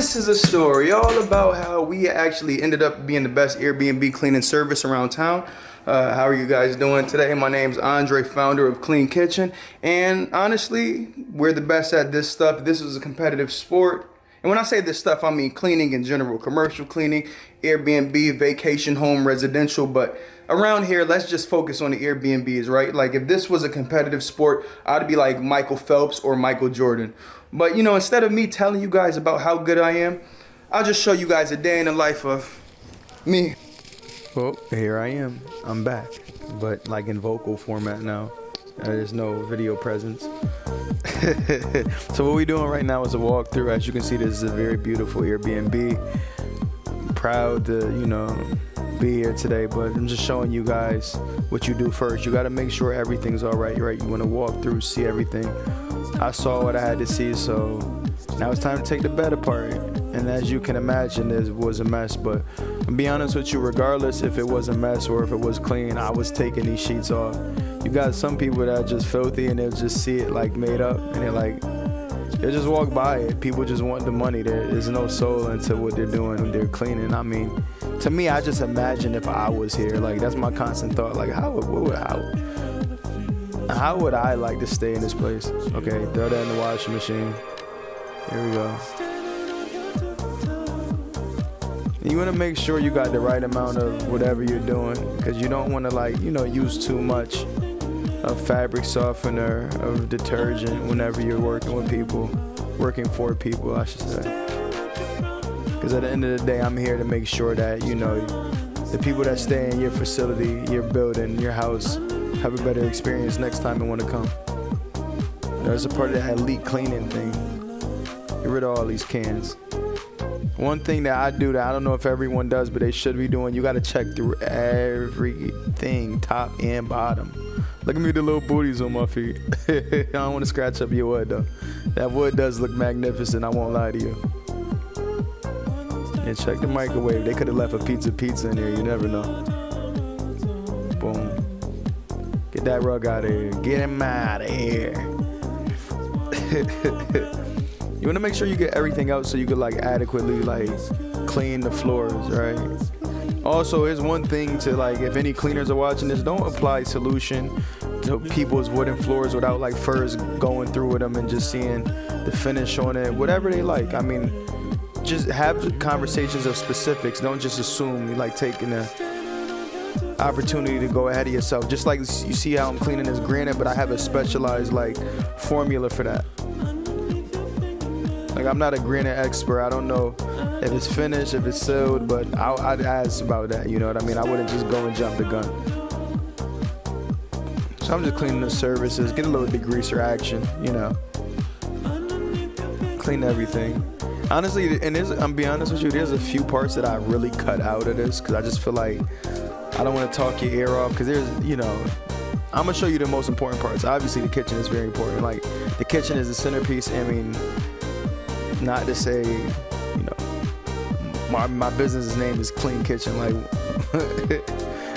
This is a story all about how we actually ended up being the best Airbnb cleaning service around town. How are you guys doing today? My name's Andre, founder of Clean Kitchen, and honestly, we're the best at this stuff. This is a competitive sport. And when I say this stuff, I mean cleaning in general, commercial cleaning, Airbnb, vacation home, residential. But around here, let's just focus on the Airbnbs, right? Like if this was a competitive sport, I'd be like Michael Phelps or Michael Jordan. But you know, instead of me telling you guys about how good I am, I'll just show you guys a day in the life of me. Well, here I am. I'm back, but like in vocal format now. There's no video presence. So what we're doing right now is a walkthrough. As you can see, this is a very beautiful Airbnb. I'm proud to, be here today, but I'm just showing you guys what you do first. You got to make sure everything's all right, right? You want to walk through, see everything. I saw what I had to see, so now it's time to take the bed apart. And as you can imagine, it was a mess, but I'll be honest with you, regardless if it was a mess or if it was clean, I was taking these sheets off. You got some people that are just filthy and they'll just see it like made up and they'll just walk by it. People just want the money. There's no soul into what they're doing when they're cleaning. I mean, to me, I just imagine if I was here, like that's my constant thought. Like how would I like to stay in this place? Okay, throw that in the washing machine. Here we go. You want to make sure you got the right amount of whatever you're doing, because you don't want to use too much of fabric softener, of detergent whenever you're working for people, I should say. Because at the end of the day, I'm here to make sure that, the people that stay in your facility, your building, your house, have a better experience next time they want to come. There's a part of that elite cleaning thing. Get rid of all these cans. One thing that I do that I don't know if everyone does, but they should be doing, you got to check through everything, top and bottom. Look at me with the little booties on my feet. I don't want to scratch up your wood, though. That wood does look magnificent, I won't lie to you. And check the microwave. They could have left a pizza in there. You never know. Boom. Get that rug out of here. Get him out of here. You want to make sure you get everything out so you could adequately clean the floors, right? Also, here's one thing to if any cleaners are watching this, don't apply solution to people's wooden floors without first going through with them and just seeing the finish on it, whatever they like. I mean, just have conversations of specifics. Don't just assume taking the opportunity to go ahead of yourself. Just like you see how I'm cleaning this granite, but I have a specialized formula for that. I'm not a granite expert. I don't know if it's finished, if it's sealed, but I'd ask about that. You know what I mean? I wouldn't just go and jump the gun. So I'm just cleaning the surfaces, get a little degreaser action, clean everything. Honestly, and I'm being honest with you, there's a few parts that I really cut out of this because I just feel like I don't want to talk your ear off, because there's, I'm going to show you the most important parts. Obviously, the kitchen is very important. The kitchen is the centerpiece. I mean, not to say, my business's name is Clean Kitchen.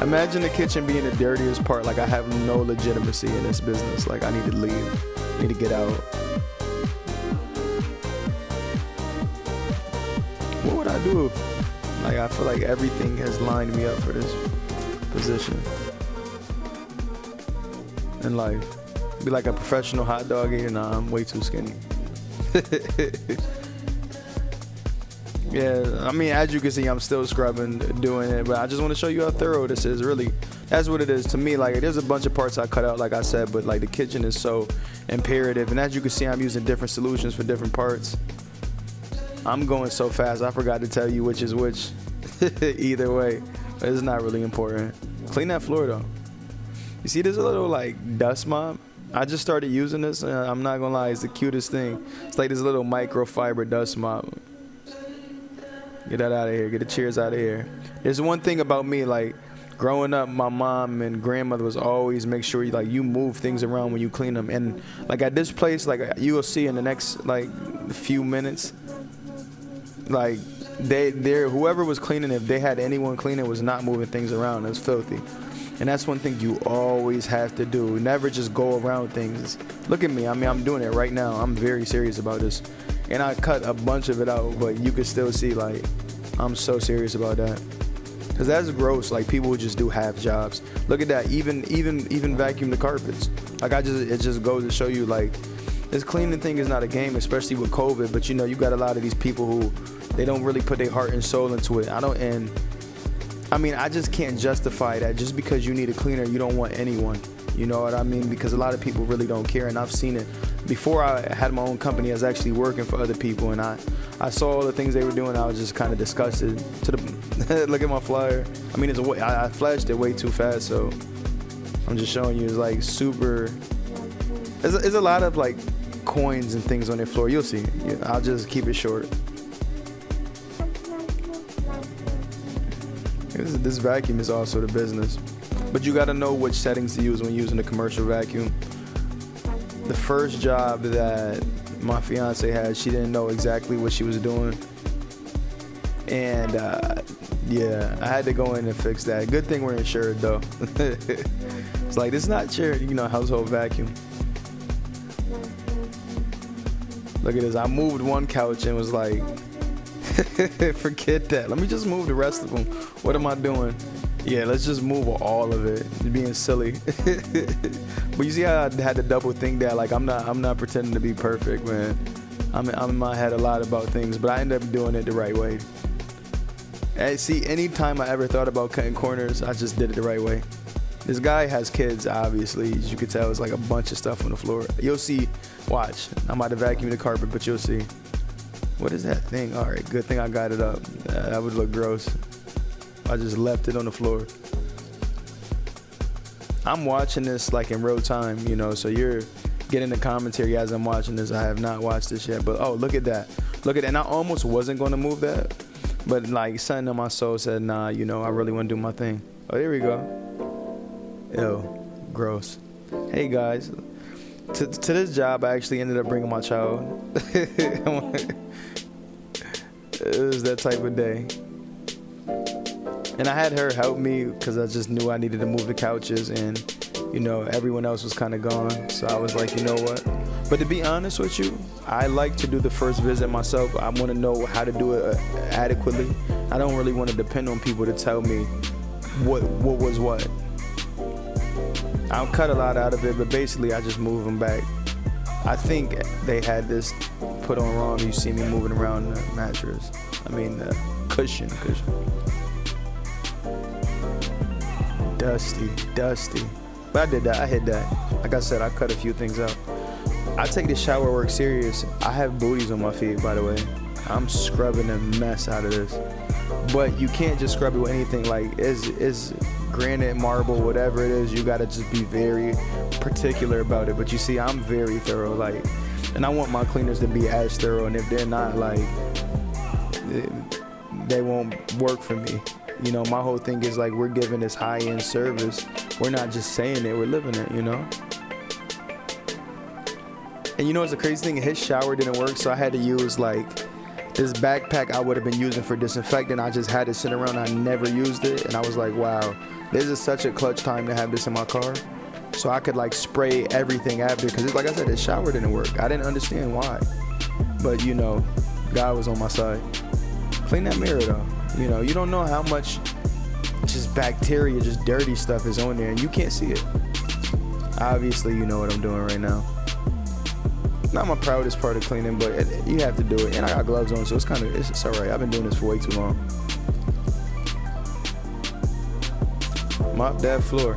Imagine the kitchen being the dirtiest part. I have no legitimacy in this business. I need to leave. I need to get out. What would I do? I feel like everything has lined me up for this position in life. Be like a professional hot dog eater. Nah, I'm way too skinny. Yeah, I mean, as you can see, I'm still scrubbing, doing it, but I just want to show you how thorough this is. Really, that's what it is to me. There's a bunch of parts I cut out, like I said, but the kitchen is so imperative. And as you can see, I'm using different solutions for different parts. I'm going so fast, I forgot to tell you which is which. Either way, but it's not really important. Clean that floor though. You see this little dust mop? I just started using this, and I'm not gonna lie, it's the cutest thing. It's this little microfiber dust mop. Get that out of here. Get the chairs out of here. There's one thing about me, growing up, my mom and grandmother was always make sure you move things around when you clean them. And at this place, you will see in the next few minutes, whoever was cleaning, if they had anyone cleaning, was not moving things around. It's filthy. And that's one thing you always have to do. Never just go around things. Look at me. I mean, I'm doing it right now. I'm very serious about this. And I cut a bunch of it out, but you can still see, like, I'm so serious about that. Cause that's gross. Like, people would just do half jobs. Look at that. Even vacuum the carpets. Like, it just goes to show you, like, this cleaning thing is not a game, especially with COVID. But you know, you got a lot of these people who they don't really put their heart and soul into it. I just can't justify that. Just because you need a cleaner, you don't want anyone. You know what I mean? Because a lot of people really don't care, and I've seen it. Before I had my own company, I was actually working for other people, and I saw all the things they were doing. I was just kind of disgusted. Look at my flyer. I mean, I flashed it way too fast, so I'm just showing you. It's like super. There's a lot of like coins and things on their floor. You'll see. I'll just keep it short. This vacuum is also the business, but you got to know which settings to use when using a commercial vacuum. The first job that my fiance had, she didn't know exactly what she was doing, and yeah, I had to go in and fix that. Good thing we're insured though. It's like, this is not insured, household vacuum. Look at this. I moved one couch and was like, forget that. Let me just move the rest of them. What am I doing? Yeah, let's just move all of it. You're being silly. But you see how I had to double think that? Like, I'm not pretending to be perfect, man. I'm in my head a lot about things, but I end up doing it the right way. And see, anytime I ever thought about cutting corners, I just did it the right way. This guy has kids, obviously. As you can tell, it's like a bunch of stuff on the floor. You'll see. Watch. I'm about to vacuum the carpet, but you'll see. What is that thing? All right, good thing I got it up. That would look gross. I just left it on the floor. I'm watching this like in real time, so you're getting the commentary as I'm watching this. I have not watched this yet, but oh, look at that. Look at that. And I almost wasn't going to move that, but like something in my soul said, nah, I really want to do my thing. Oh, here we go. Ew, gross. Hey guys, to this job, I actually ended up bringing my child. It was that type of day. And I had her help me because I just knew I needed to move the couches, and everyone else was kind of gone. So I was like, you know what? But to be honest with you, I like to do the first visit myself. I want to know how to do it adequately. I don't really want to depend on people to tell me what was what. I'll cut a lot out of it, but basically I just move them back. I think they had this put on wrong. You see me moving around the mattress. The cushion. Dusty. But I did that. I hit that. Like I said, I cut a few things out. I take the shower work serious. I have booties on my feet, by the way. I'm scrubbing the mess out of this. But you can't just scrub it with anything. Like, it's granite, marble, whatever it is. You gotta just be very particular about it. But you see, I'm very thorough. Like, and I want my cleaners to be as thorough. And if they're not, like, they won't work for me. My whole thing is like, we're giving this high-end service. We're not just saying it, we're living it, And it's the crazy thing, his shower didn't work, so I had to use like this backpack I would have been using for disinfectant. I just had it sitting around, I never used it, and I was like, wow, this is such a clutch time to have this in my car. So I could like spray everything after, because like I said, his shower didn't work. I didn't understand why. But God was on my side. Clean that mirror though. You don't know how much just bacteria, just dirty stuff is on there, and you can't see it. Obviously, you know what I'm doing right now. Not my proudest part of cleaning, but you have to do it. And I got gloves on, so it's all right. I've been doing this for way too long. Mop that floor,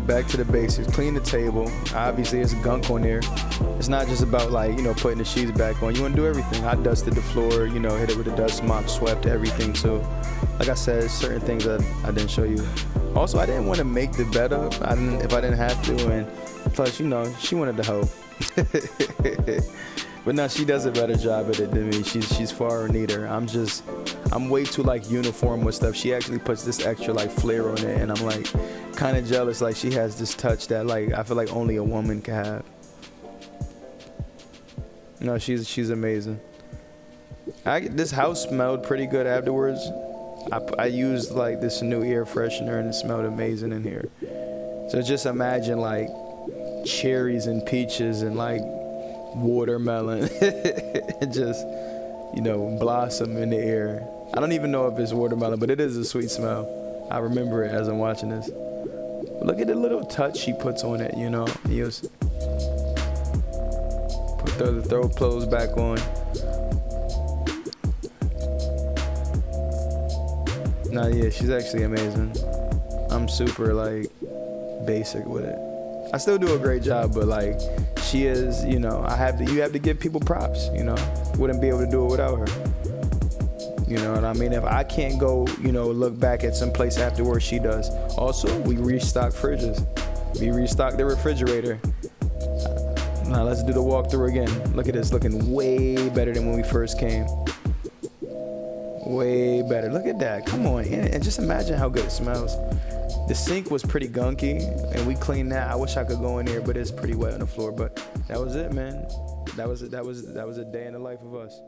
Back to the basics. Clean the table. Obviously, there's gunk on there. It's not just about like, putting the sheets back on. You want to do everything. I dusted the floor, hit it with a dust mop, swept everything. So, like I said, certain things that I didn't show you. Also, I didn't want to make the bed up. If I didn't have to. And plus, she wanted to help. But no, she does a better job at it than me. She's far neater. I'm way too like uniform with stuff. She actually puts this extra like flair on it, and I'm like kind of jealous. Like, she has this touch that like I feel like only a woman can have. No, she's amazing. This house smelled pretty good afterwards. I used like this new air freshener, and it smelled amazing in here. So just imagine like cherries and peaches and like watermelon just, blossom in the air. I don't even know if it's watermelon, but it is a sweet smell. I remember it as I'm watching this. Look at the little touch she puts on it, He was throw clothes back on. Nah, yeah, she's actually amazing. I'm super like basic with it. I still do a great job, but like she is, you have to give people props, Wouldn't be able to do it without her. You know what I mean? If I can't go, look back at some place afterwards, she does. Also, we restock fridges. We restock the refrigerator. Now let's do the walkthrough again. Look at this, looking way better than when we first came. Way better. Look at that. Come on, and just imagine how good it smells. The sink was pretty gunky, and we cleaned that. I wish I could go in there, but it's pretty wet on the floor. But that was it, man. That was a day in the life of us.